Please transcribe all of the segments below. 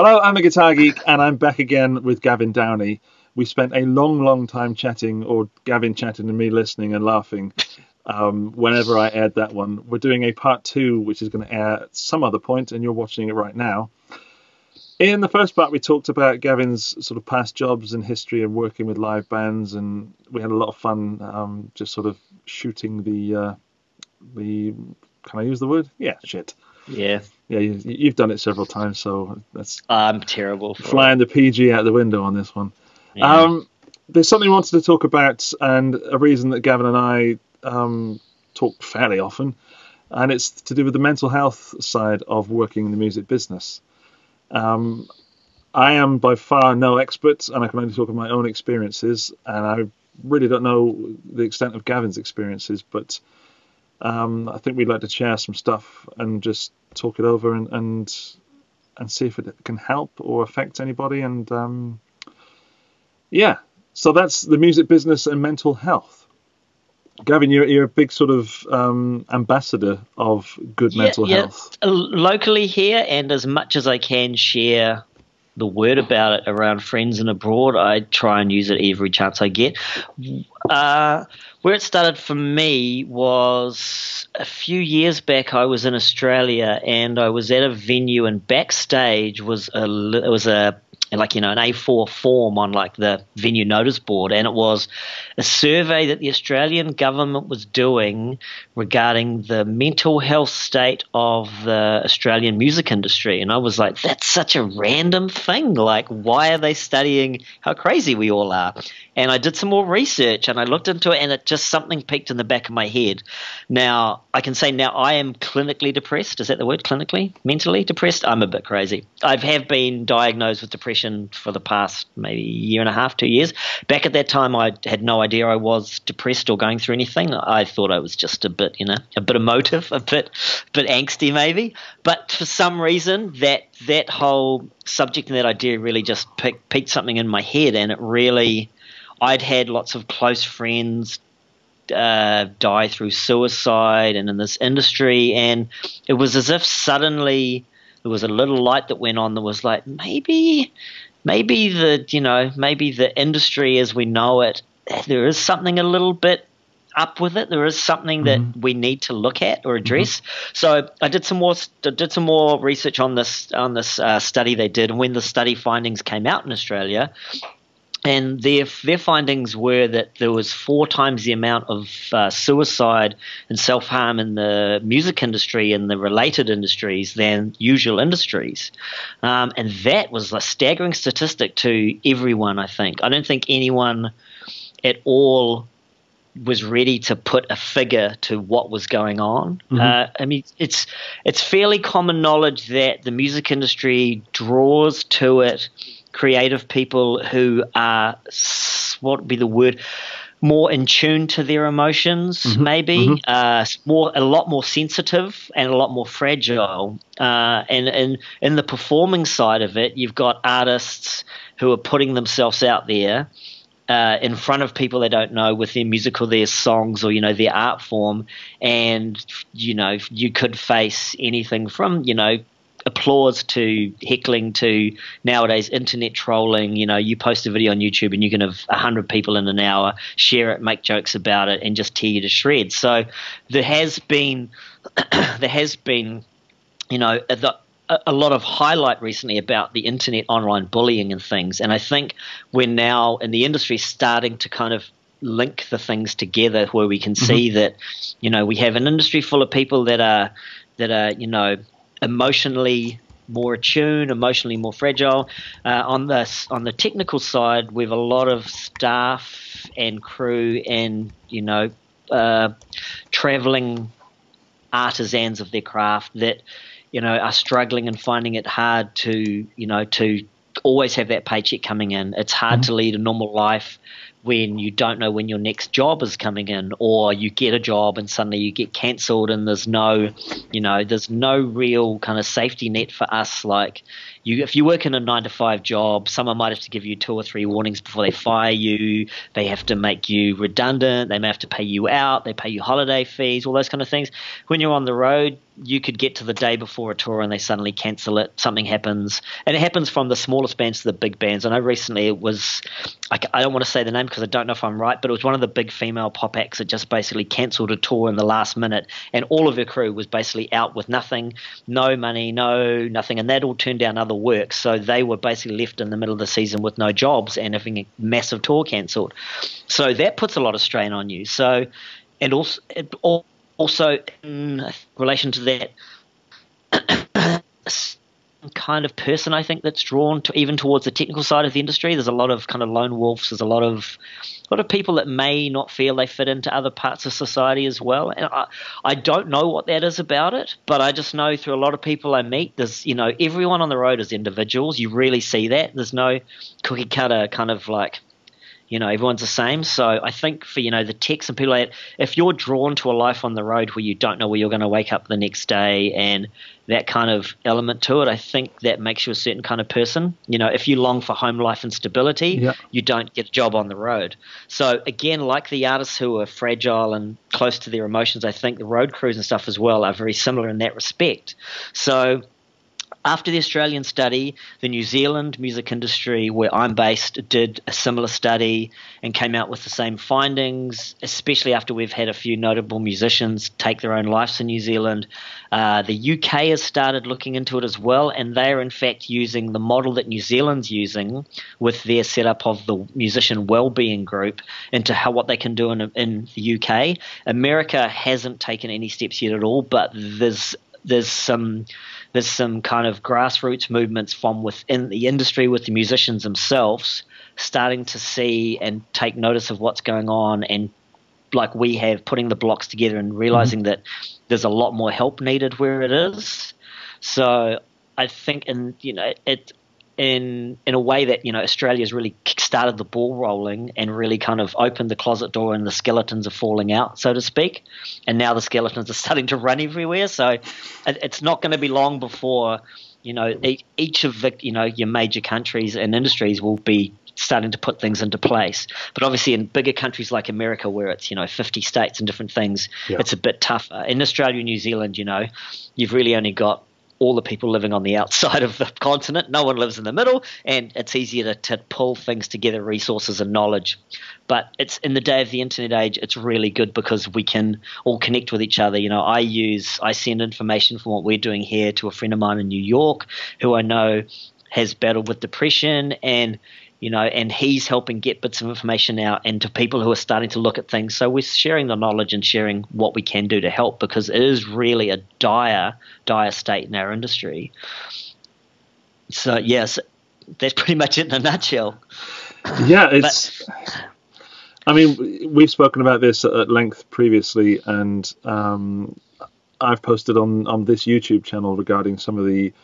Hello, I'm a guitar geek, and I'm back again with Gavin Downie. We spent a long, long time chatting, or Gavin chatting and me listening and laughing whenever I aired that one. We're doing a part two, which is going to air at some other point, and you're watching it right now. In the first part, we talked about Gavin's sort of past jobs and history of working with live bands, and we had a lot of fun just sort of shooting the can I use the word? Yeah, shit. Yeah. Yeah, you've done it several times, so that's I'm terrible for flying the PG out the window on this one. Yeah. There's something I wanted to talk about, and a reason that Gavin and I talk fairly often, and it's to do with the mental health side of working in the music business. I am by far no expert, and I can only talk of my own experiences, and I really don't know the extent of Gavin's experiences, but I think we'd like to share some stuff and just talk it over and see if it can help or affect anybody. And yeah, so that's the music business and mental health. Gavin, you're a big sort of ambassador of good mental health. Locally here, and as much as I can share the word about it around friends and abroad, I try and use it every chance I get. Where it started for me was a few years back. I was in Australia and I was at a venue, and backstage was an A4 form on like the venue notice board, and it was a survey that the Australian government was doing regarding the mental health state of the Australian music industry. And I was like, that's such a random thing. Like, why are they studying how crazy we all are? And I did some more research and I looked into it, and it just something peaked in the back of my head. Now, I can say now I am clinically depressed. Is that the word, clinically? Mentally depressed? I'm a bit crazy. I have been diagnosed with depression for the past maybe year and a half, 2 years. Back at that time, I had no idea I was depressed or going through anything. I thought I was just a bit emotive, a bit angsty maybe. But for some reason, that whole subject and that idea really just piqued something in my head, and it really, I'd had lots of close friends die through suicide and in this industry, and it was as if suddenly there was a little light that went on that was like, maybe the industry as we know it, there is something a little bit up with it. There is something that we need to look at or address. So I did some more research on this study they did, and when the study findings came out in Australia, and their findings were that there was 4 times the amount of suicide and self-harm in the music industry and the related industries than usual industries. And that was a staggering statistic to everyone, I think. I don't think anyone at all was ready to put a figure to what was going on. I mean, it's fairly common knowledge that the music industry draws to it creative people who are, what would be the word, more in tune to their emotions, maybe, a lot more sensitive and a lot more fragile. And in the performing side of it, you've got artists who are putting themselves out there in front of people they don't know with their music or their songs or, their art form. And, you could face anything from, applause to heckling to nowadays internet trolling. You post a video on YouTube and you can have 100 people in an hour share it, make jokes about it, and just tear you to shreds. So there has been a lot of highlight recently about the internet online bullying and things, and I think we're now in the industry starting to kind of link the things together where we can see that we have an industry full of people that are emotionally more attuned, emotionally more fragile. On the technical side, we have a lot of staff and crew and traveling artisans of their craft that are struggling and finding it hard to always have that paycheck coming in. It's hard to lead a normal life when you don't know when your next job is coming in, or you get a job and suddenly you get cancelled, and there's no real kind of safety net for us. Like, if you work in a 9 to 5 job, someone might have to give you 2 or 3 warnings before they fire you. They have to make you redundant. They may have to pay you out. They pay you holiday fees, all those kind of things. When you're on the road, you could get to the day before a tour and they suddenly cancel it. Something happens, and it happens from the smallest bands to the big bands. I know recently it was, I don't want to say the name because I don't know if I'm right, but it was one of the big female pop acts that just basically cancelled a tour in the last minute, and all of her crew was basically out with nothing, no money, nothing, and that all turned down other work. So they were basically left in the middle of the season with no jobs and having a massive tour cancelled. So that puts a lot of strain on you. So, and also in relation to that kind of person, I think, that's drawn to even towards the technical side of the industry. There's a lot of kind of lone wolves. There's a lot of people that may not feel they fit into other parts of society as well. And I don't know what that is about it, but I just know through a lot of people I meet, there's, everyone on the road is individuals. You really see that. There's no cookie cutter kind of like, everyone's the same. So I think for, the techs and people like that, if you're drawn to a life on the road where you don't know where you're going to wake up the next day and that kind of element to it, I think that makes you a certain kind of person. If you long for home life and stability, you don't get a job on the road. So again, like the artists who are fragile and close to their emotions, I think the road crews and stuff as well are very similar in that respect. So after the Australian study, the New Zealand music industry, where I'm based, did a similar study and came out with the same findings, especially after we've had a few notable musicians take their own lives in New Zealand. The UK has started looking into it as well, and they are in fact using the model that New Zealand's using with their setup of the musician wellbeing group into what they can do in the UK. America hasn't taken any steps yet at all, but there's some kind of grassroots movements from within the industry with the musicians themselves starting to see and take notice of what's going on, and like we have, putting the blocks together and realizing that there's a lot more help needed where it is. So I think in a way that Australia's really started the ball rolling and really kind of opened the closet door, and the skeletons are falling out, so to speak, and now the skeletons are starting to run everywhere. So it's not going to be long before each of the your major countries and industries will be starting to put things into place. But obviously in bigger countries like America, where it's 50 states and different things, it's a bit tougher. In Australia and New Zealand, you've really only got all the people living on the outside of the continent. No one lives in the middle, and it's easier to pull things together, resources and knowledge. But it's in the day of the internet age, it's really good because we can all connect with each other. I send information from what we're doing here to a friend of mine in New York who I know has battled with depression, and and he's helping get bits of information out and to people who are starting to look at things. So we're sharing the knowledge and sharing what we can do to help, because it is really a dire state in our industry. So yes, that's pretty much it in a nutshell. Yeah, I mean, we've spoken about this at length previously, and I've posted on this YouTube channel regarding some of the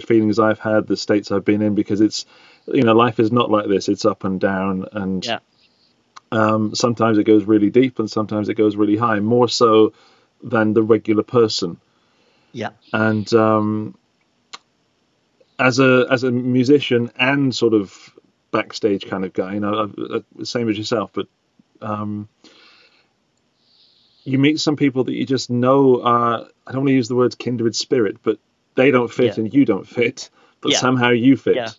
feelings I've had, the states I've been in, because it's, life is not like this. It's up and down, and sometimes it goes really deep and sometimes it goes really high, more so than the regular person. Yeah. And as a musician and sort of backstage kind of guy, same as yourself, but you meet some people that you just know are, I don't want to use the words kindred spirit, but they don't fit and you don't fit, but somehow you fit. Yeah.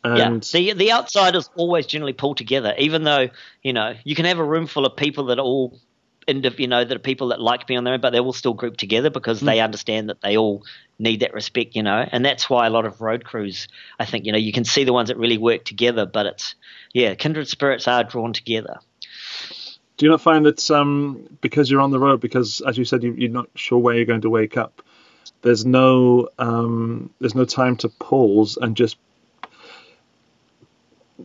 And the outsiders always generally pull together, even though you can have a room full of people that are all that are people that like being on their own, but they will still group together because they understand that they all need that respect, and that's why a lot of road crews, I think, you can see the ones that really work together, but it's kindred spirits are drawn together. Do you not find that because you're on the road, because as you said, you're not sure where you're going to wake up, there's no time to pause and just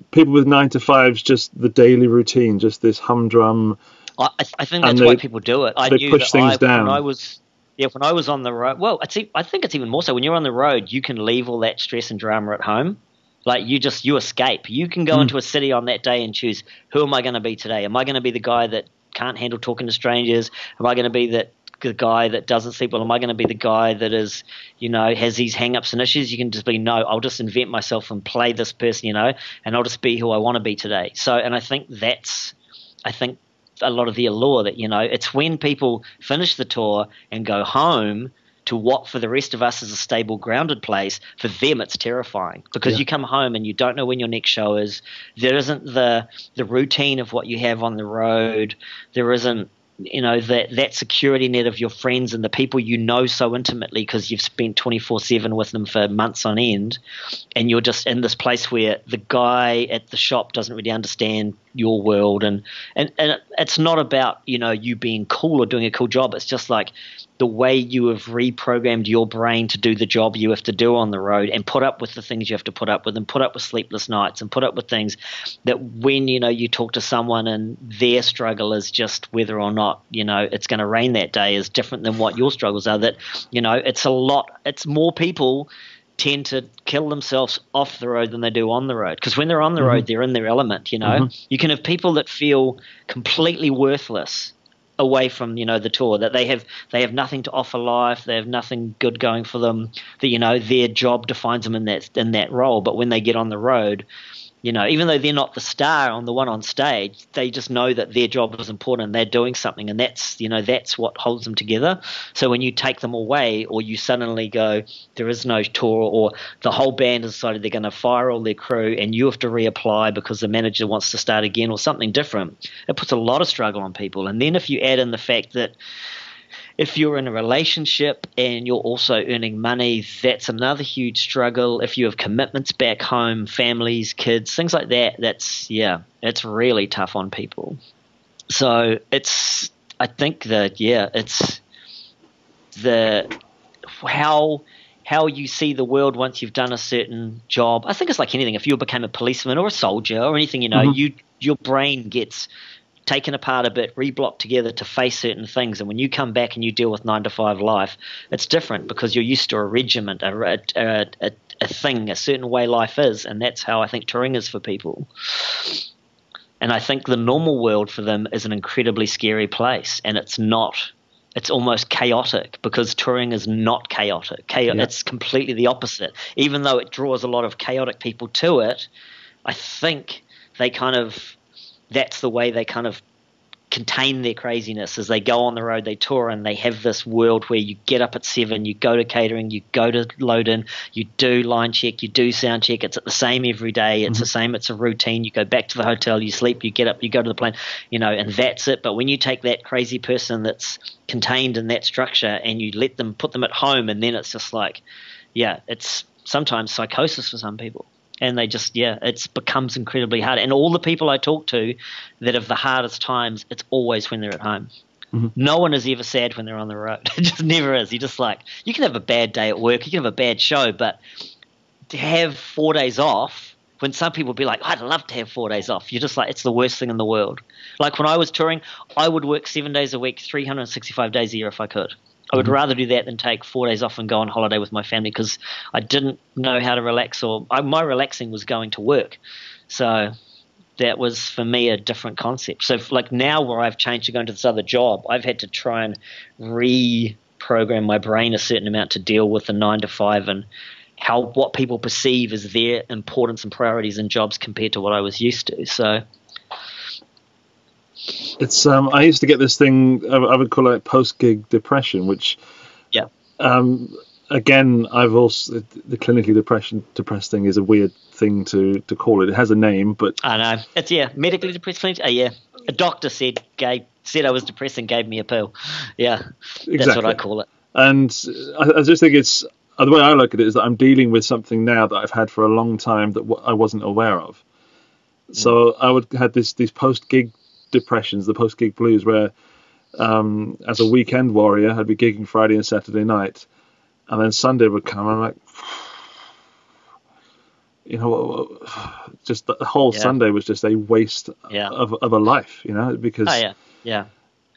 people with 9 to 5s, just the daily routine, just this humdrum. I think that's why people do it. I they knew push that things down. when I was on the road. Well, I think it's even more so when you're on the road. You can leave all that stress and drama at home, Like you escape. You can go into a city on that day and choose, who am I going to be today? Am I going to be the guy that can't handle talking to strangers? Am I going to be the guy that doesn't sleep well? Am I going to be the guy that is, has these hang-ups and issues? You can just be, no, I'll just invent myself and play this person, and I'll just be who I want to be today. So, and I think a lot of the allure that, it's when people finish the tour and go home to what for the rest of us is a stable, grounded place. For them, it's terrifying because you come home and you don't know when your next show is. There isn't the routine of what you have on the road. There isn't, that security net of your friends and the people so intimately because you've spent 24/7 with them for months on end, and you're just in this place where the guy at the shop doesn't really understand your world, and it's not about you being cool or doing a cool job. It's just like the way you have reprogrammed your brain to do the job you have to do on the road and put up with the things you have to put up with, and put up with sleepless nights, and put up with things that when you talk to someone and their struggle is just whether or not it's going to rain that day is different than what your struggles are. That it's more people tend to kill themselves off the road than they do on the road, because when they're on the road they're in their element. You can have people that feel completely worthless away from the tour, that they have nothing to offer life, they have nothing good going for them, that their job defines them in that role. But when they get on the road, even though they're not the star on the one on stage, they just know that their job is important and they're doing something, and that's what holds them together. So when you take them away, or you suddenly go, there is no tour, or the whole band has decided they're going to fire all their crew and you have to reapply because the manager wants to start again or something different, it puts a lot of struggle on people. And then if you add in the fact that if you're in a relationship and you're also earning money, that's another huge struggle. If you have commitments back home, families, kids, things like that, it's really tough on people. So it's how you see the world once you've done a certain job. I think it's like anything. If you became a policeman or a soldier or anything, your brain gets taken apart a bit, re-blocked together to face certain things. And when you come back and you deal with 9-to-5 life, it's different because you're used to a regiment, a thing, a certain way life is. And that's how I think touring is for people. And I think the normal world for them is an incredibly scary place. And it's almost chaotic, because touring is not chaotic. It's completely the opposite. Even though it draws a lot of chaotic people to it, I think that's the way they kind of contain their craziness. As they go on the road, they tour, and they have this world where you get up at 7, you go to catering, you go to load in, you do line check, you do sound check. It's the same every day. It's the same. It's a routine. You go back to the hotel, you sleep, you get up, you go to the plane, and that's it. But when you take that crazy person that's contained in that structure and you put them at home, and then it's just like, it's sometimes psychosis for some people. And they just, it becomes incredibly hard. And all the people I talk to that have the hardest times, it's always when they're at home. No one is ever sad when they're on the road. It just never is. You're just like, you can have a bad day at work, you can have a bad show, but to have 4 days off, when some people be like, I'd love to have 4 days off, you're just like, it's the worst thing in the world. Like when I was touring, I would work 7 days a week, 365 days a year if I could. I would rather do that than take 4 days off and go on holiday with my family, because I didn't know how to relax, or my relaxing was going to work. So that was, for me, a different concept. So like now where I've changed to go into this other job, I've had to try and reprogram my brain a certain amount to deal with the 9-to-5 and what people perceive as their importance and priorities in jobs compared to what I was used to. So it's I used to get this thing, I would call it post-gig depression, which again, I've also, the clinically depressed thing is a weird thing to call it. It has a name, but I know it's medically depressed. A doctor said I was depressed and gave me a pill. Exactly. That's what I call it. And I just think it's, the way I look at it is that I'm dealing with something now that I've had for a long time that I wasn't aware of. So I would have these post-gig depressions, the post-gig blues, where as a weekend warrior, I'd be gigging Friday and Saturday night, and then Sunday would come, and I'm like, just the whole Sunday was just a waste of a life, because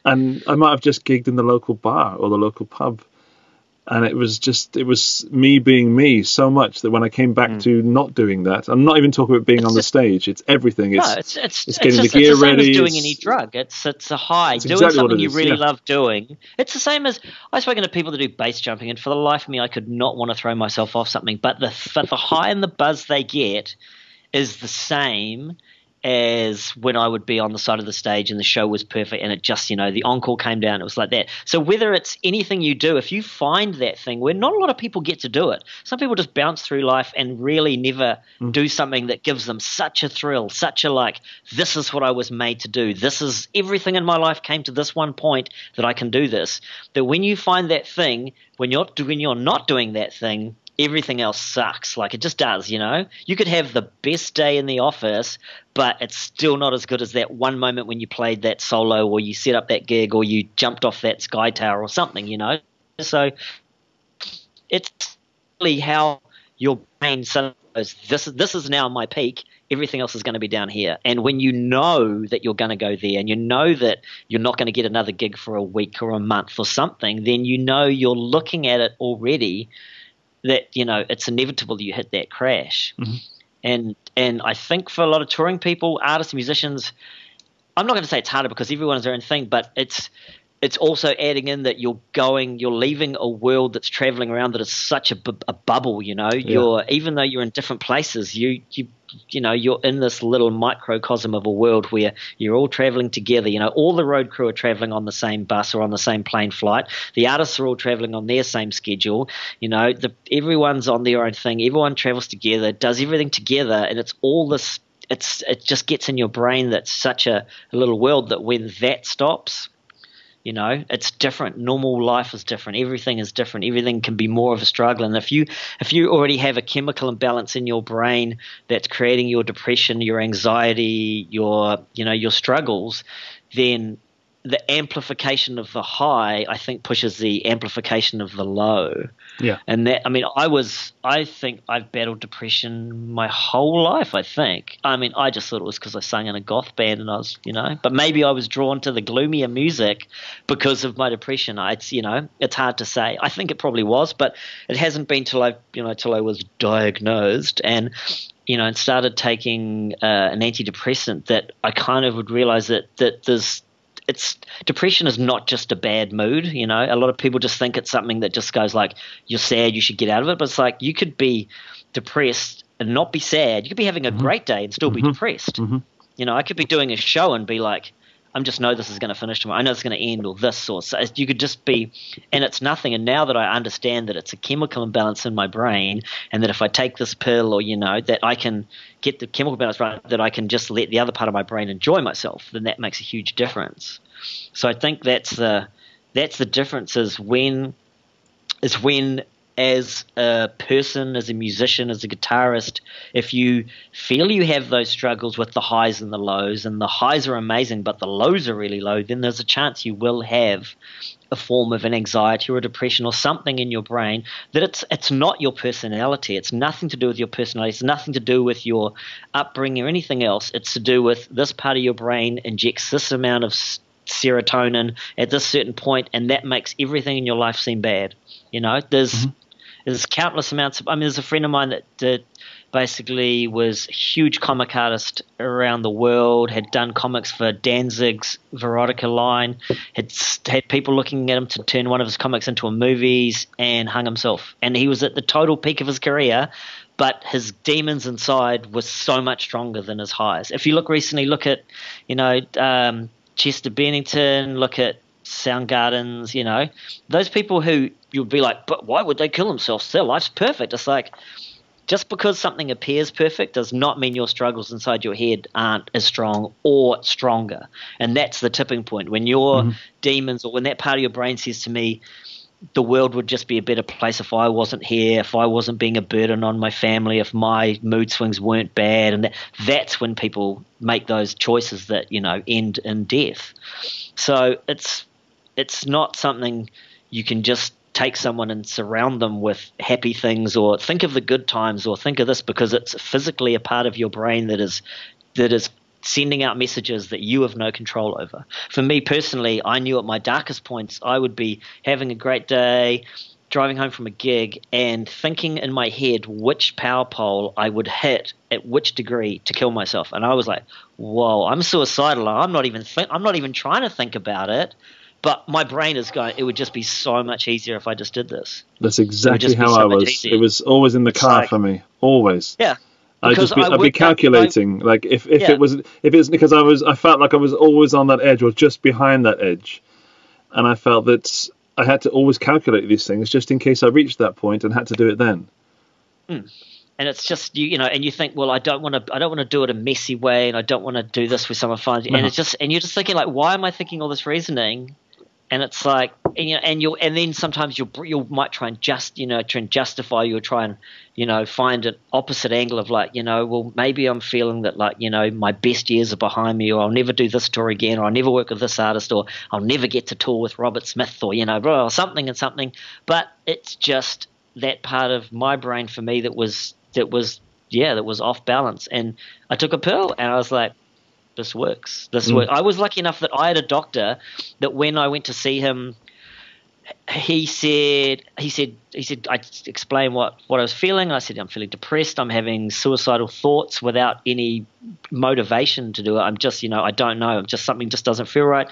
and I might have just gigged in the local bar or the local pub, And it was me being me so much that when I came back to not doing that, I'm not even talking about being on the stage. It's everything. It's getting the gear it's the same ready. as doing any drug. It's a high. It's Doing exactly what something it you is, really yeah. love doing. It's the same as I've spoken to people that do base jumping, and for the life of me, I could not want to throw myself off something. But the high and the buzz they get is the same as when I would be on the side of the stage and the show was perfect and it just, the encore came down, it was like that. So whether it's anything you do, if you find that thing where not a lot of people get to do it, some people just bounce through life and really never do something that gives them such a thrill, such a like, this is what I was made to do. This is everything in my life came to this one point that I can do this. That when you find that thing, when you're not doing that thing, everything else sucks. Like it just does, You could have the best day in the office, but it's still not as good as that one moment when you played that solo or you set up that gig or you jumped off that sky tower or something, So it's really how your brain says, this is now my peak. Everything else is going to be down here. And when you know that you're going to go there and you know that you're not going to get another gig for a week or a month or something, then you're looking at it already that it's inevitable that you hit that crash. And I think for a lot of touring people, artists, musicians, I'm not going to say it's harder because everyone has their own thing, but it's also adding in that you're leaving a world that's traveling around that is such a bubble. You're even though you're in different places, you're in this little microcosm of a world where you're all traveling together. All the road crew are traveling on the same bus or on the same plane flight. The artists are all traveling on their same schedule. Everyone's on their own thing. Everyone travels together, does everything together, and it's all this. It just gets in your brain that such a little world that when that stops, it's different. Normal life is different. Everything is different. Everything can be more of a struggle. And if you already have a chemical imbalance in your brain that's creating your depression, your anxiety, your struggles, then the amplification of the high, I think, pushes the amplification of the low. Yeah. And that, I think I've battled depression my whole life, I think. I just thought it was because I sang in a goth band and I was, but maybe I was drawn to the gloomier music because of my depression. It's hard to say. I think it probably was, but it hasn't been till I was diagnosed and started taking an antidepressant that I kind of would realize that depression is not just a bad mood. A lot of people just think it's something that just goes like, you're sad, you should get out of it. But it's like you could be depressed and not be sad. You could be having a great day and still be depressed. I could be doing a show and be like, I just know this is going to finish tomorrow. I know it's going to end or this or so. You could just be, and it's nothing. And now that I understand that it's a chemical imbalance in my brain and that if I take this pill or, that I can get the chemical balance right, that I can just let the other part of my brain enjoy myself, then that makes a huge difference. So I think that's the difference is when as a person, as a musician, as a guitarist, if you feel you have those struggles with the highs and the lows, and the highs are amazing but the lows are really low, then there's a chance you will have a form of an anxiety or a depression or something in your brain that it's not your personality. It's nothing to do with your personality. It's nothing to do with your upbringing or anything else. It's to do with this part of your brain injects this amount of serotonin at this certain point, and that makes everything in your life seem bad. There's countless amounts of. There's a friend of mine that basically was a huge comic artist around the world, had done comics for Danzig's Veronica line, had people looking at him to turn one of his comics into a movies, and hung himself. And he was at the total peak of his career, but his demons inside were so much stronger than his highs. If you look at, Chester Bennington, look at Soundgarden's, those people who you'd be like, but why would they kill themselves? Their life's perfect. It's like, just because something appears perfect does not mean your struggles inside your head aren't as strong or stronger. And that's the tipping point. When your demons, or when that part of your brain says to me, the world would just be a better place if I wasn't here, if I wasn't being a burden on my family, if my mood swings weren't bad. And that's when people make those choices that, end in death. So it's not something you can just take someone and surround them with happy things or think of the good times or think of this, because it's physically a part of your brain that is sending out messages that you have no control over. For me personally, I knew at my darkest points I would be having a great day, driving home from a gig and thinking in my head which power pole I would hit at which degree to kill myself. And I was like, whoa, I'm suicidal. I'm not even trying to think about it. But my brain is going, it would just be so much easier if I just did this. That's exactly how I was. It was always in the car for me. Always. Yeah. I'd be calculating, like if it was because I felt like I was always on that edge or just behind that edge, and I felt that I had to always calculate these things just in case I reached that point and had to do it then. And it's just and you think, well, I don't want to do it a messy way, and I don't want to do this with someone fun, and you're just thinking like, why am I thinking all this reasoning? And it's like, and then sometimes you might try and justify, you'll try and find an opposite angle of like, well, maybe I'm feeling that like, my best years are behind me, or I'll never do this tour again, or I'll never work with this artist, or I'll never get to tour with Robert Smith, or something and something. But it's just that part of my brain for me that was off balance, and I took a pill, and I was like, this works. I was lucky enough that I had a doctor that when I went to see him, he said I explained what I was feeling. I said, I'm feeling depressed. I'm having suicidal thoughts without any motivation to do it. I'm just, I don't know. Just something just doesn't feel right.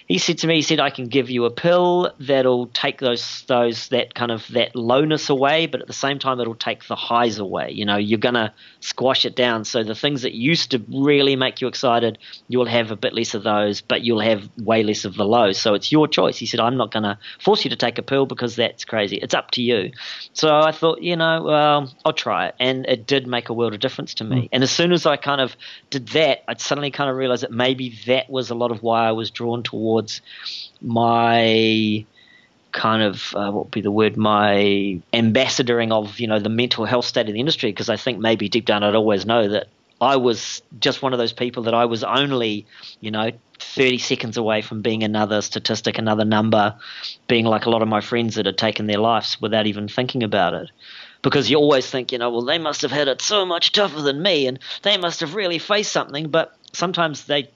He said to me, I can give you a pill that'll take that lowness away, but at the same time it'll take the highs away. You're gonna squash it down. So the things that used to really make you excited, you'll have a bit less of those, but you'll have way less of the lows. So it's your choice. He said, I'm not gonna force you to take a pill because that's crazy. It's up to you. So I thought, well, I'll try it, and it did make a world of difference to me. And as soon as I kind of did that, I suddenly kind of realized that maybe that was a lot of why I was drawn towards my kind of what would be the word, my ambassadoring of the mental health state of the industry, because I think maybe deep down I'd always know that I was just one of those people that I was only 30 seconds away from being another statistic, another number, being like a lot of my friends that had taken their lives without even thinking about it. Because you always think, well, they must have had it so much tougher than me, and they must have really faced something, but sometimes they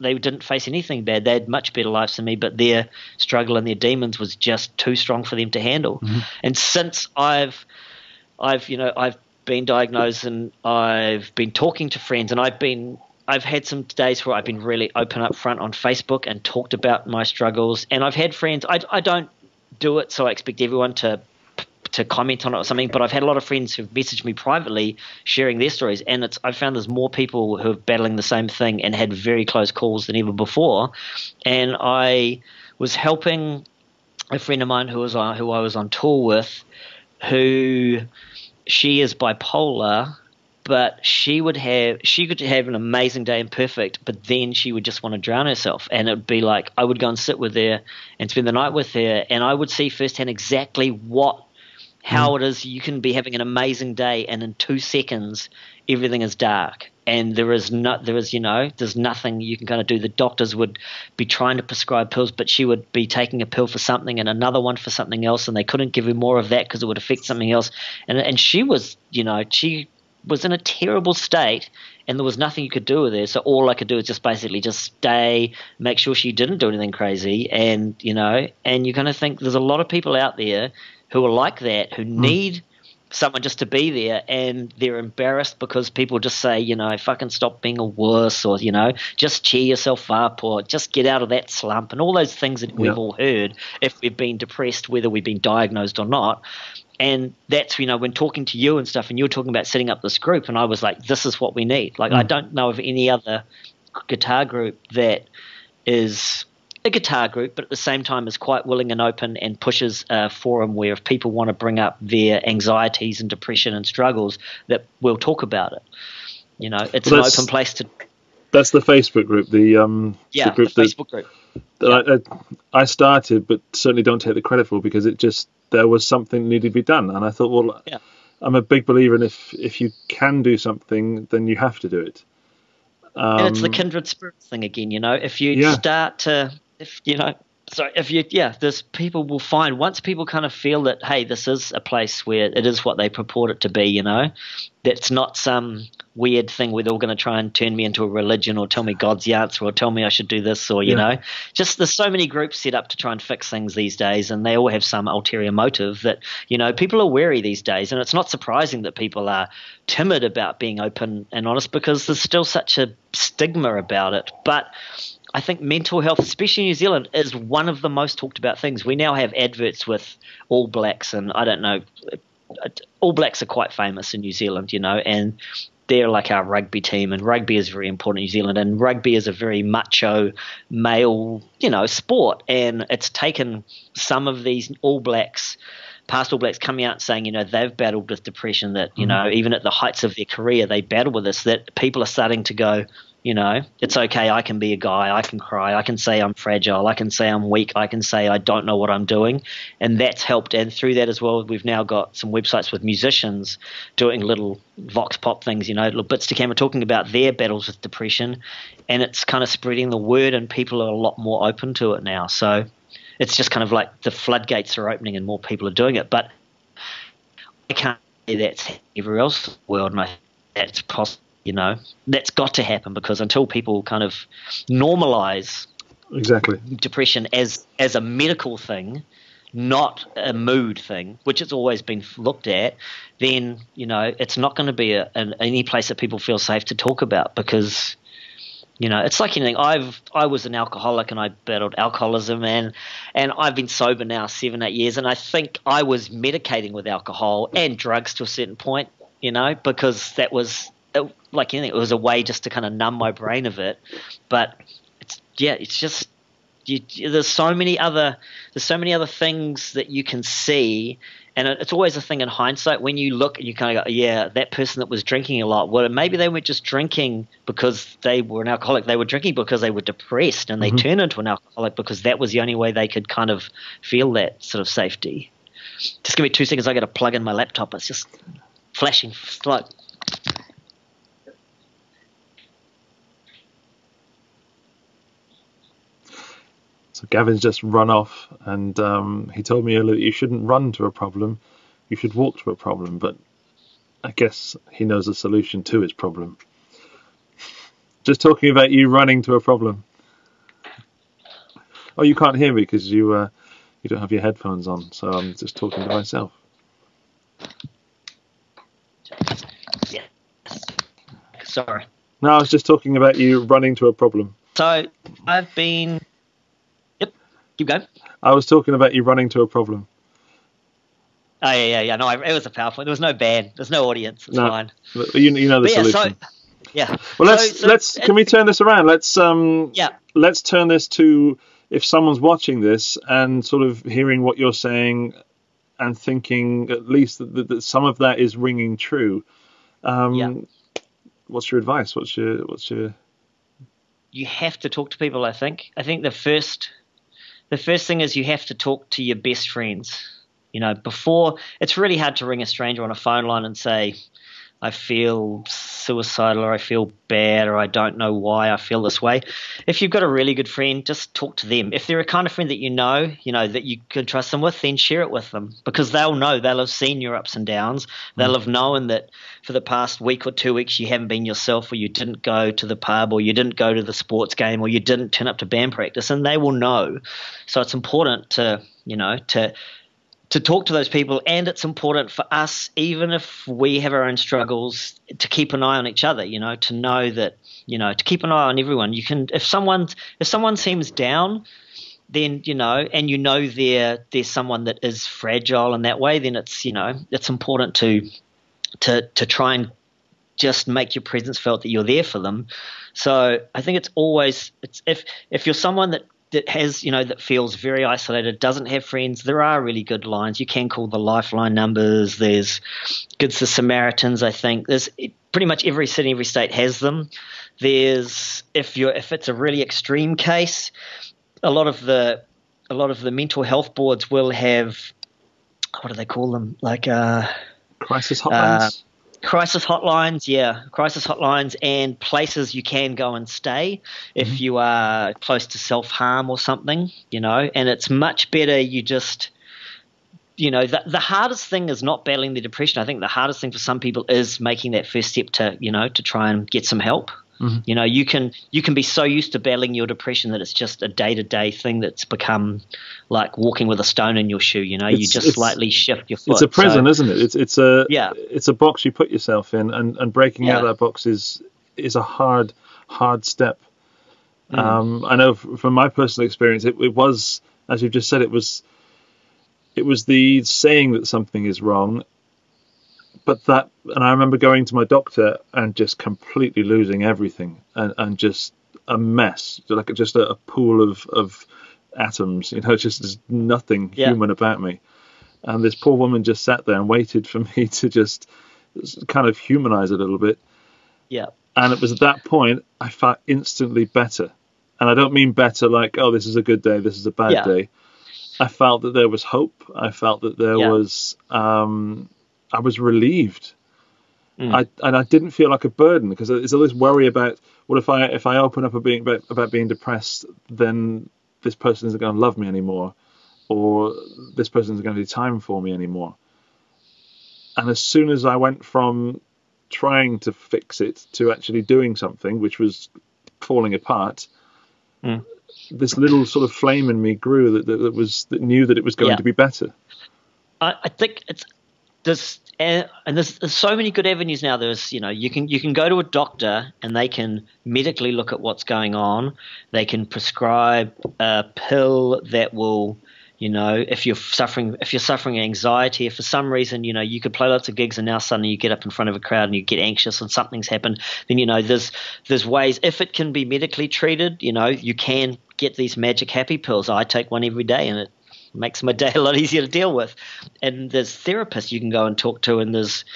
didn't face anything bad. They had much better lives than me, but their struggle and their demons was just too strong for them to handle. Mm-hmm. And since I've been diagnosed, and I've been talking to friends, and I've had some days where I've been really open up front on Facebook and talked about my struggles. And I've had friends, I don't do it so I expect everyone to comment on it or something, but I've had a lot of friends who've messaged me privately sharing their stories, and I've found there's more people who are battling the same thing and had very close calls than ever before. And I was helping a friend of mine who I was on tour with, who she is bipolar, but she could have an amazing day and perfect, but then she would just want to drown herself. And it would be like, I would go and sit with her and spend the night with her, and I would see firsthand exactly how it is you can be having an amazing day, and in 2 seconds everything is dark, and there's nothing you can kind of do. The doctors would be trying to prescribe pills, but she would be taking a pill for something and another one for something else, and they couldn't give her more of that because it would affect something else. And she was she was in a terrible state, and there was nothing you could do with her. So all I could do is just basically just stay, make sure she didn't do anything crazy, and and you kind of think there's a lot of people out there who are like that, who need someone just to be there, and they're embarrassed because people just say, fucking stop being a wuss, or, just cheer yourself up, or just get out of that slump, and all those things that we've all heard if we've been depressed, whether we've been diagnosed or not. And that's, when talking to you and stuff, and you were talking about setting up this group, and I was like, this is what we need. Like, I don't know of any other guitar group that is a guitar group, but at the same time is quite willing and open and pushes a forum where if people want to bring up their anxieties and depression and struggles, that we'll talk about it. It's an open place to. That's the Facebook group. The group the Facebook group that I started, but certainly don't take the credit for, because there was something that needed to be done, and I thought, well, I'm a big believer in if you can do something, then you have to do it. And it's the kindred spirits thing again. If you start to. So there's people will find, once people kind of feel that, hey, this is a place where it is what they purport it to be, that's not some weird thing where they're all going to try and turn me into a religion or tell me God's the answer or tell me I should do this or, just there's so many groups set up to try and fix things these days, and they all have some ulterior motive that, people are wary these days. And it's not surprising that people are timid about being open and honest because there's still such a stigma about it. But I think mental health, especially in New Zealand, is one of the most talked about things. We now have adverts with All Blacks, and I don't know, All Blacks are quite famous in New Zealand, and they're like our rugby team, and rugby is very important in New Zealand, and rugby is a very macho male, sport, and it's taken some of these past All Blacks coming out saying, they've battled with depression, that, even at the heights of their career, they battle with this, that people are starting to go, it's okay, I can be a guy, I can cry, I can say I'm fragile, I can say I'm weak, I can say I don't know what I'm doing. And that's helped. And through that as well, we've now got some websites with musicians doing little vox pop things, little bits to camera talking about their battles with depression. And it's kind of spreading the word, and people are a lot more open to it now. So it's just kind of like the floodgates are opening and more people are doing it. But I can't say that's everywhere else in the world, and I think that's possible. That's got to happen, because until people kind of normalize depression as a medical thing, not a mood thing, which it's always been looked at, then it's not going to be any place that people feel safe to talk about, because it's like anything. I was an alcoholic, and I battled alcoholism, and I've been sober now 7-8 years, and I think I was medicating with alcohol and drugs to a certain point, because that was like anything, it was a way just to kind of numb my brain of it. But it's just there's so many other things that you can see, and it's always a thing in hindsight when you look and you kind of go, yeah, that person that was drinking a lot, well, maybe they weren't just drinking because they were an alcoholic, they were drinking because they were depressed, and they turned into an alcoholic because that was the only way they could kind of feel that sort of safety. Just give me 2 seconds, I got to plug in my laptop, it's just flashing like. So Gavin's just run off, and he told me earlier that you shouldn't run to a problem, you should walk to a problem, but I guess he knows the solution to his problem. Just talking about you running to a problem. Oh, you can't hear me because you don't have your headphones on, so I'm just talking to myself. Yeah. Sorry. No, I was just talking about you running to a problem. So I've been... Keep going. I was talking about you running to a problem. Oh, yeah. No, it was a PowerPoint. There was no band. There's no audience. It's fine. You know the solution. Well, let's. Can we turn this around? Let's turn this to, if someone's watching this and sort of hearing what you're saying and thinking at least that some of that is ringing true. What's your advice? What's your? You have to talk to people. I think the first thing is you have to talk to your best friends. Before, it's really hard to ring a stranger on a phone line and say, I feel suicidal, or I feel bad, or I don't know why I feel this way. If you've got a really good friend, just talk to them. If they're a kind of friend that you know that you can trust them with, then share it with them, because they'll know, they'll have seen your ups and downs. They'll have known that for the past week or 2 weeks you haven't been yourself, or you didn't go to the pub, or you didn't go to the sports game, or you didn't turn up to band practice, and they will know. So it's important to talk to those people, and it's important for us, even if we have our own struggles, to keep an eye on each other, to know that, to keep an eye on everyone. You can, if someone seems down, then, and there's someone that is fragile in that way, then it's important to try and just make your presence felt, that you're there for them. So I think if you're someone that has, that feels very isolated, doesn't have friends, there are really good lines. You can call the Lifeline numbers. There's Good Samaritans, I think. There's pretty much every city, every state has them. There's, if it's a really extreme case, a lot of the mental health boards will have, what do they call them? Like crisis hotlines. Crisis hotlines, yeah. Crisis hotlines and places you can go and stay if you are close to self-harm or something, and it's much better you just, the hardest thing is not battling the depression. I think the hardest thing for some people is making that first step to try and get some help. You can be so used to battling your depression that it's just a day-to-day thing that's become like walking with a stone in your shoe. You just slightly shift your foot. It's a prison, isn't it? It's a box you put yourself in, and breaking out of that box is a hard step. I know from my personal experience, it was, as you've just said, it was the saying that something is wrong. And I remember going to my doctor and just completely losing everything and just a mess, like just a pool of atoms, just nothing human about me. And this poor woman just sat there and waited for me to just kind of humanize it a little bit. Yeah. And it was at that point I felt instantly better. And I don't mean better like, oh, this is a good day, this is a bad day. I felt that there was hope. I felt that there was... I was relieved. And I didn't feel like a burden, because there's all this worry about, what if I open up about being depressed, then this person isn't going to love me anymore, or this person isn't going to be time for me anymore. And as soon as I went from trying to fix it to actually doing something, which was falling apart, this little sort of flame in me grew that knew that it was going to be better. I think it's there's so many good avenues now. There's you can go to a doctor and they can medically look at what's going on. They can prescribe a pill that will, if you're suffering anxiety, if for some reason you could play lots of gigs and now suddenly you get up in front of a crowd and you get anxious and something's happened, then there's ways, if it can be medically treated, you can get these magic happy pills. I take one every day and it makes my day a lot easier to deal with. And there's therapists you can go and talk to, and there's,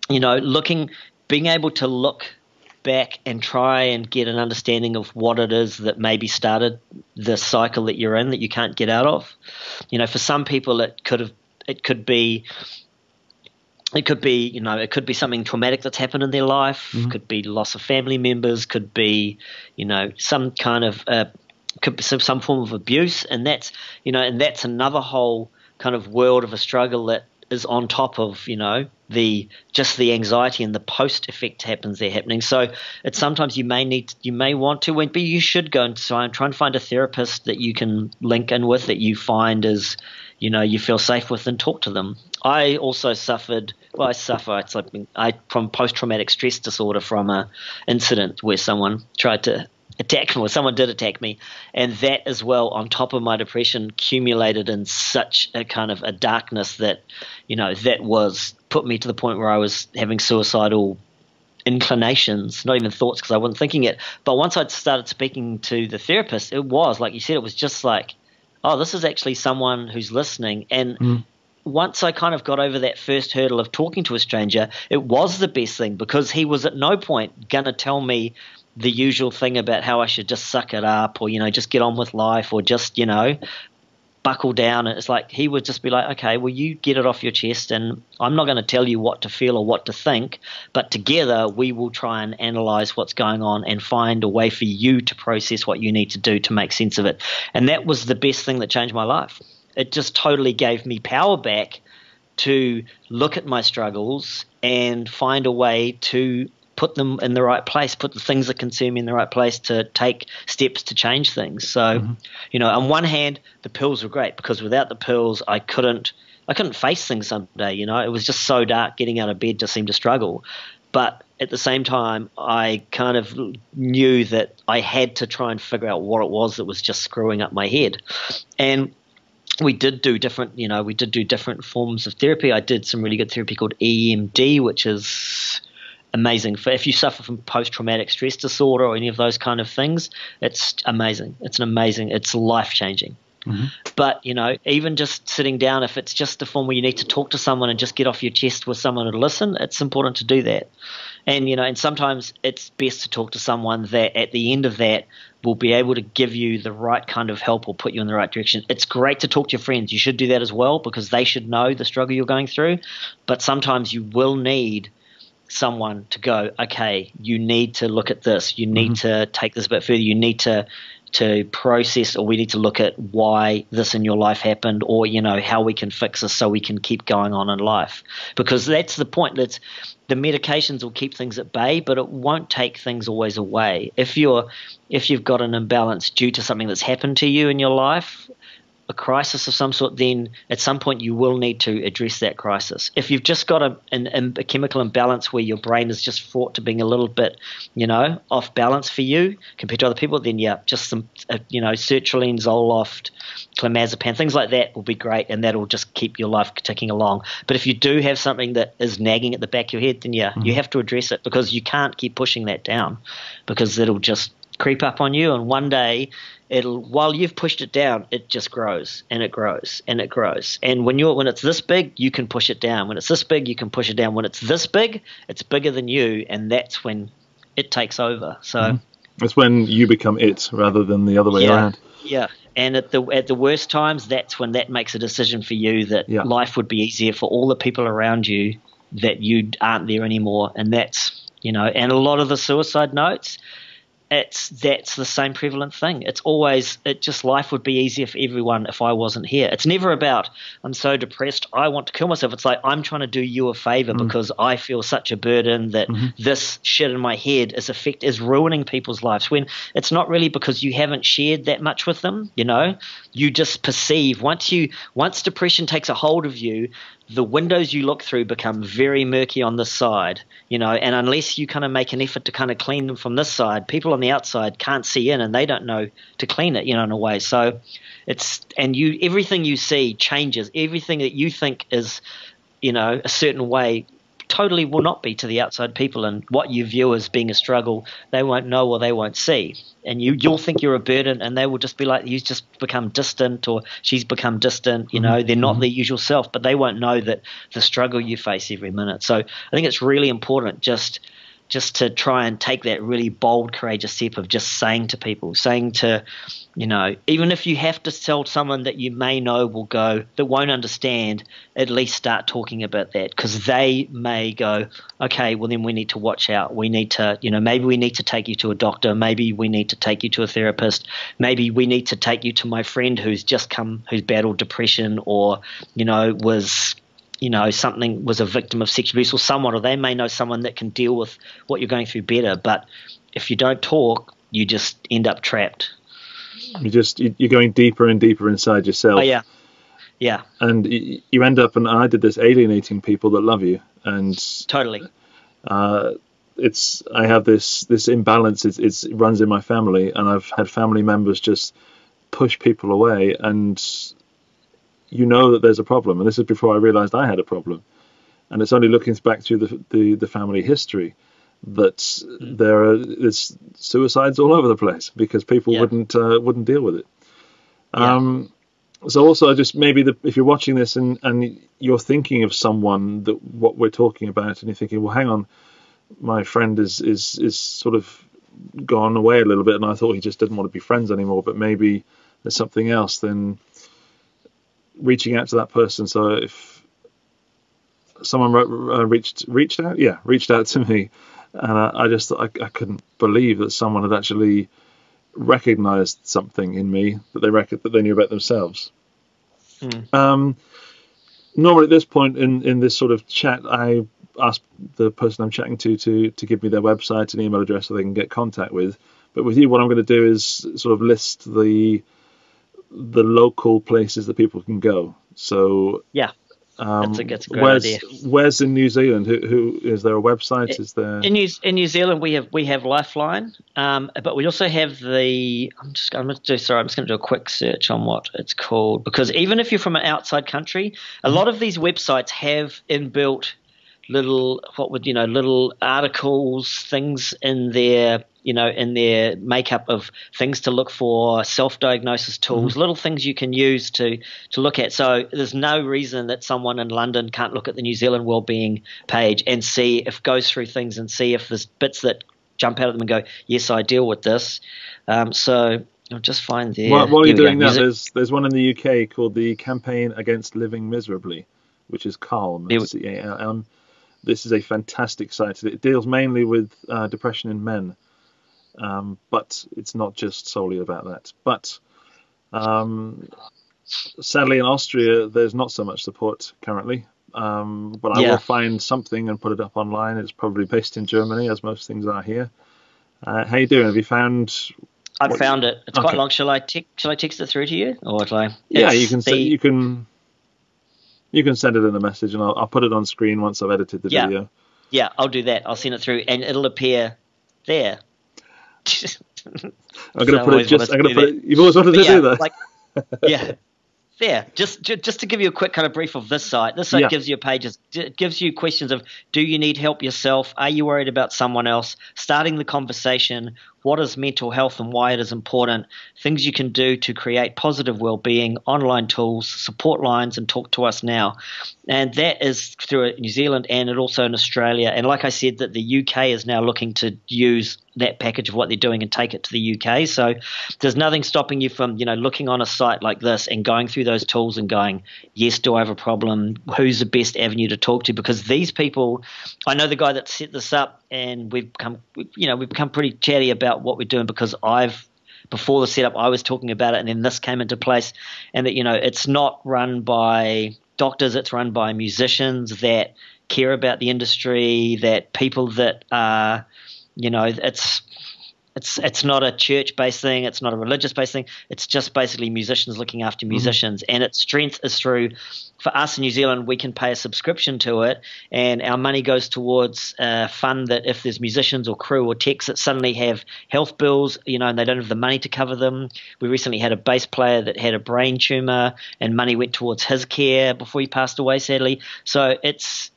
being able to look back and try and get an understanding of what it is that maybe started the cycle that you're in that you can't get out of. For some people it could be something traumatic that's happened in their life, could be loss of family members, could be, some kind of could be some form of abuse, and that's another whole kind of world of a struggle that is on top of the anxiety and the post effect happening. So it's sometimes you may want to, but you should go and try and find a therapist that you can link in with, that you find is you feel safe with, and talk to them. I also suffered. Well, from post traumatic stress disorder from a incident where someone tried to attack me, or someone did attack me, and that as well, on top of my depression, accumulated in such a kind of a darkness that that was put me to the point where I was having suicidal inclinations, not even thoughts because I wasn't thinking it. But once I'd started speaking to the therapist, it was like you said, it was just like, oh, this is actually someone who's listening. And once I kind of got over that first hurdle of talking to a stranger, it was the best thing, because he was at no point going to tell me the usual thing about how I should just suck it up, or just get on with life, or just buckle down. And it's like he would just be like, okay, well, you get it off your chest, and I'm not going to tell you what to feel or what to think, but together we will try and analyze what's going on and find a way for you to process what you need to do to make sense of it. And that was the best thing that changed my life. It just totally gave me power back to look at my struggles and find a way to put them in the right place, put the things that concern me in the right place, to take steps to change things. So, on one hand, the pills were great, because without the pills, I couldn't face things someday. It was just so dark. Getting out of bed just seemed to struggle. But at the same time, I kind of knew that I had to try and figure out what it was that was just screwing up my head. And we did do different forms of therapy. I did some really good therapy called EMD, which is amazing for if you suffer from post-traumatic stress disorder or any of those kind of things. It's amazing. It's life-changing. But even just sitting down, if it's just a form where you need to talk to someone and just get off your chest with someone to listen, it's important to do that. And and sometimes it's best to talk to someone that at the end of that will be able to give you the right kind of help or put you in the right direction. It's great to talk to your friends. You should do that as well, because they should know the struggle you're going through. But sometimes you will need someone to go, okay, you need to look at this, you need to take this a bit further, you need to process, or we need to look at why this in your life happened, or how we can fix this so we can keep going on in life. Because that's the point. That's the medications will keep things at bay, but it won't take things always away. If you've got an imbalance due to something that's happened to you in your life, a crisis of some sort, then at some point you will need to address that crisis. If you've just got a chemical imbalance where your brain is just fraught to being a little bit, off balance for you compared to other people, then just some, sertraline, Zoloft, clonazepam, things like that will be great, and that'll just keep your life ticking along. But if you do have something that is nagging at the back of your head, then you have to address it, because you can't keep pushing that down, because it'll just creep up on you, and one day while you've pushed it down, it just grows and it grows and it grows. And when it's this big, you can push it down. When it's this big, you can push it down. When it's this big, it's bigger than you, and that's when it takes over. So it's when you become it rather than the other way around. Yeah. And at the worst times, that's when that makes a decision for you that life would be easier for all the people around you, that you aren't there anymore. And that's, and a lot of the suicide notes, that's the same prevalent thing. It's always, life would be easier for everyone if I wasn't here. It's never about, I'm so depressed, I want to kill myself. It's like, I'm trying to do you a favor because I feel such a burden that this shit in my head is ruining people's lives, when it's not really, because you haven't shared that much with them. You just perceive, once depression takes a hold of you, the windows you look through become very murky on this side, and unless you kind of make an effort to kind of clean them from this side, people on the outside can't see in, and they don't know to clean it, in a way. So everything you see changes. Everything that you think is, a certain way totally will not be to the outside people, and what you view as being a struggle, they won't know or they won't see. And you'll think you're a burden, and they will just be like, you've just become distant, or she's become distant, they're not their usual self, but they won't know that the struggle you face every minute. So I think it's really important just to try and take that really bold, courageous step of just saying to, even if you have to tell someone that you may know that won't understand, at least start talking about that, because they may go, okay, well then we need to watch out. We need to, maybe we need to take you to a doctor. Maybe we need to take you to a therapist. Maybe we need to take you to my friend who's battled depression, or, was a victim of sexual abuse, or someone, or they may know someone that can deal with what you're going through better. But if you don't talk, you just end up trapped. You're going deeper and deeper inside yourself. Oh, yeah. And you end up, and I did this, alienating people that love you. And totally. I have this imbalance. It runs in my family, and I've had family members just push people away, and that there's a problem. And this is before I realized I had a problem. And it's only looking back through the family history that there's suicides all over the place, because people wouldn't deal with it. So also, just maybe if you're watching this and you're thinking of someone that what we're talking about, and you're thinking, well, hang on, my friend is sort of gone away a little bit, and I thought he just didn't want to be friends anymore, but maybe there's something else, then reaching out to that person. So if someone reached out to me, and I just thought I couldn't believe that someone had actually recognized something in me that they knew about themselves. Normally at this point in this sort of chat, I ask the person I'm chatting to give me their website and email address so they can get contact with. But with you, what I'm going to do is sort of list the local places that people can go. So that's a great idea. Where's in New Zealand? Who is there a website? Is there in New Zealand we have Lifeline, but we also have I'm just going to do a quick search on what it's called, because even if you're from an outside country, a lot of these websites have inbuilt little articles, things in their makeup of things to look for, self-diagnosis tools, little things you can use to look at. So there's no reason that someone in London can't look at the New Zealand Wellbeing page and goes through things and see if there's bits that jump out at them and go, yes, I deal with this. So I'll just find there. While you're doing that, there's one in the UK called the Campaign Against Living Miserably, which is CALM, CALM. this is a fantastic site. It deals mainly with depression in men, but it's not just solely about that. But sadly, in Austria, there's not so much support currently. But I will find something and put it up online. It's probably based in Germany, as most things are here. How you doing? Have you found? I found it. It's quite long. Shall I text it through to you, or shall I? Yeah, you can. You can send it in a message, and I'll put it on screen once I've edited the video. Yeah, I'll do that. I'll send it through, and it'll appear there. I'm going to put it. You've always wanted to do that. Yeah. There, just to give you a quick kind of brief of this site. This site gives you pages. It gives you questions of: do you need help yourself? Are you worried about someone else? Starting the conversation. What is mental health and why it is important? Things you can do to create positive well-being. Online tools, support lines, and talk to us now. And that is through New Zealand and it also in Australia. And like I said, that the UK is now looking to use that package of what they're doing and take it to the UK. So there's nothing stopping you from, looking on a site like this and going through those tools and going, yes, do I have a problem? Who's the best avenue to talk to? Because these people, I know the guy that set this up, and we've become pretty chatty about what we're doing because before the setup, I was talking about it, and then this came into place, and that it's not run by doctors, it's run by musicians that care about the industry, that people that are, it's not a church-based thing, it's not a religious-based thing, it's just basically musicians looking after musicians, and its strength is through, for us in New Zealand, we can pay a subscription to it, and our money goes towards a fund that if there's musicians or crew or techs that suddenly have health bills, and they don't have the money to cover them. We recently had a bass player that had a brain tumor, and money went towards his care before he passed away, sadly. So it's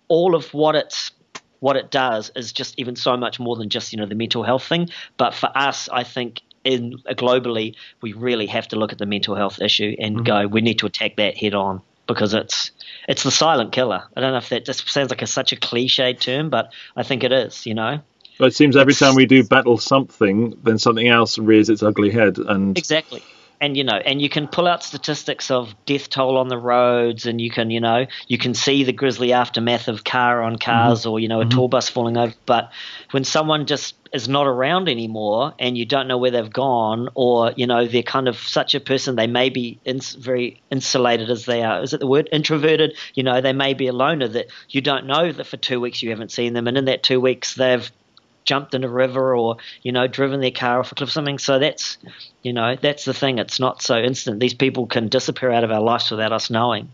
all of what it does is just even so much more than just the mental health thing. But for us, I think globally, we really have to look at the mental health issue and go, we need to attack that head on because it's the silent killer. I don't know if that just sounds like such a cliched term, but I think it is. Well, it seems every time we do battle something, then something else rears its ugly head. And exactly. And you can pull out statistics of death toll on the roads, and you can see the grisly aftermath of car on cars or a tour bus falling over. But when someone just is not around anymore, and you don't know where they've gone, or they're kind of such a person, they may be very insulated as they are. Is it the word introverted? They may be a loner that you don't know that for 2 weeks you haven't seen them, and in that 2 weeks they've jumped in a river or driven their car off a cliff or something. So that's the thing. It's not so instant. These people can disappear out of our lives without us knowing.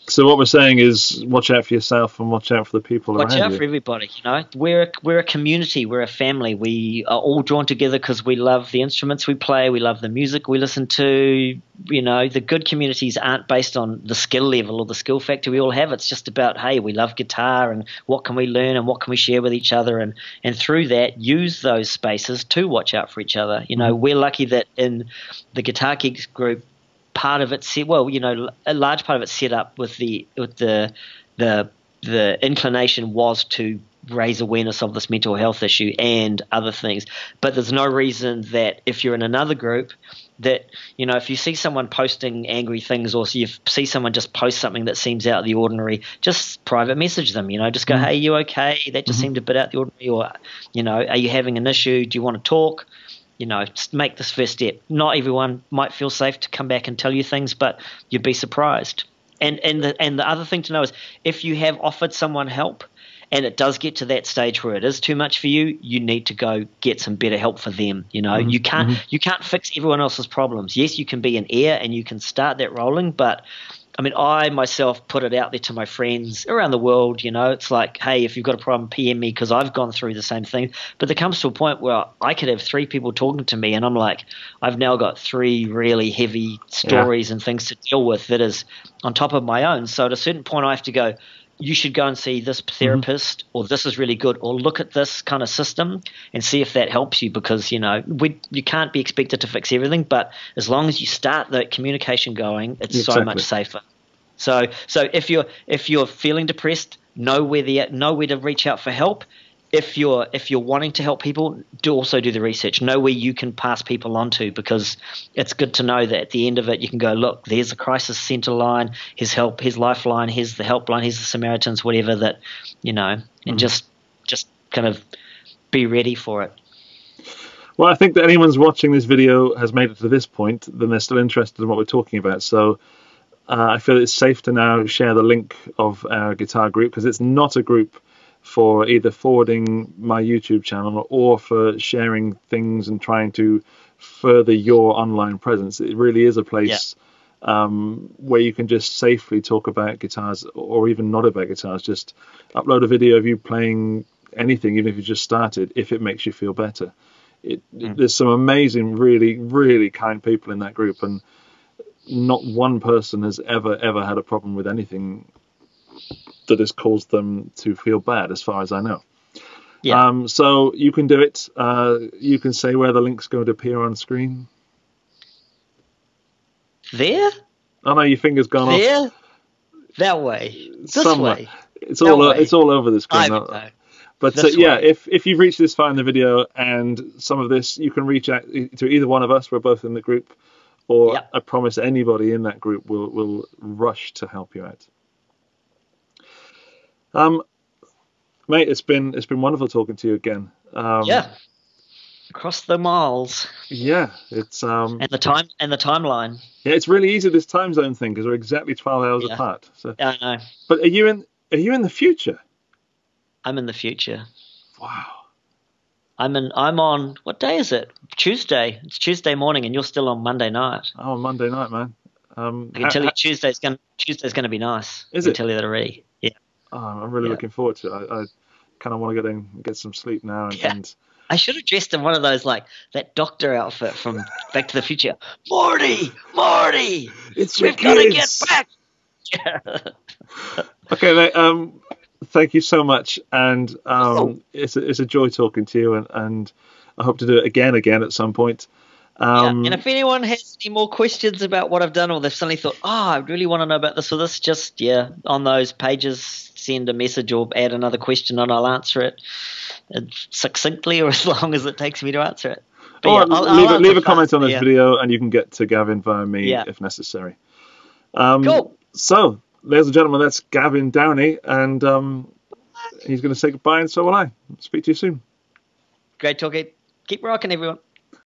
So what we're saying is watch out for yourself and watch out for the people around you. Watch out for everybody. We're a community. We're a family. We are all drawn together because we love the instruments we play. We love the music we listen to. The good communities aren't based on the skill level or the skill factor we all have. It's just about, hey, we love guitar and what can we learn and what can we share with each other, and through that use those spaces to watch out for each other. We're lucky that in the Guitar Geeks group, part of it, a large part of it set up with the inclination was to raise awareness of this mental health issue and other things. But there's no reason that if you're in another group that, if you see someone posting angry things or you see someone just post something that seems out of the ordinary, just private message them, just go, hey, you okay? That just seemed a bit out of the ordinary, or, are you having an issue? Do you want to talk? Just make this first step. Not everyone might feel safe to come back and tell you things, but you'd be surprised. And the other thing to know is if you have offered someone help and it does get to that stage where it is too much for you, you need to go get some better help for them. You can't fix everyone else's problems. Yes, you can be an ear and you can start that rolling, but I myself put it out there to my friends around the world, it's like, hey, if you've got a problem, PM me because I've gone through the same thing. But there comes to a point where I could have 3 people talking to me and I'm like, I've now got 3 really heavy stories and things to deal with that is on top of my own. So at a certain point I have to go, you should go and see this therapist, or this is really good, or look at this kind of system and see if that helps you, because you can't be expected to fix everything, but as long as you start the communication going, it's so much safer. So if you're feeling depressed, know where to reach out for help, if you're wanting to help people, also do the research. Know where you can pass people on to, because it's good to know that at the end of it you can go, look, there's a crisis centre line, here's help, here's Lifeline, here's the helpline, here's the Samaritans, whatever that, and just kind of be ready for it. Well, I think that anyone's watching this video has made it to this point, then they're still interested in what we're talking about. So I feel it's safe to now share the link of our guitar group, because it's not a group for either forwarding my YouTube channel or for sharing things and trying to further your online presence. It really is a place where you can just safely talk about guitars, or even not about guitars. Just upload a video of you playing anything, even if you just started, if it makes you feel better. There's some amazing, really, really kind people in that group, and not one person has ever had a problem with anything that has caused them to feel bad, as far as I know. Yeah. So you can do it. You can say where the link's going to appear on screen. There? Oh no, your finger's gone off. There? That way. This Somewhere. way. It's all over the screen. But if you've reached this far in the video and some of this, you can reach out to either one of us. We're both in the group, or I promise anybody in that group will rush to help you out. Mate, it's been wonderful talking to you again. Across the miles. Yeah, it's and the timeline. Yeah, it's really easy, this time zone thing, because we're exactly 12 hours apart. So. Yeah, I know. But are you in the future? I'm in the future. Wow. I'm on, what day is it? Tuesday. It's Tuesday morning, and you're still on Monday night. Oh, on Monday night, man. I can tell you Tuesday's going to be nice. Is it? I can tell you that already. Yeah. Oh, I'm really looking forward to it. I kind of want to get some sleep now. And I should have dressed in one of those, like, that doctor outfit from Back to the Future. Marty! We've got to get back! Okay, mate. Thank you so much. And it's a joy talking to you. And I hope to do it again at some point. And if anyone has any more questions about what I've done, or they've suddenly thought, I really want to know about this or this, just, on those pages, send a message or add another question and I'll answer it succinctly, or as long as it takes me to answer it. But I'll leave a comment on this video, and you can get to Gavin via me if necessary. Cool. So, ladies and gentlemen, that's Gavin Downie, and he's going to say goodbye, and so will I. Speak to you soon. Great talking. Keep rocking, everyone.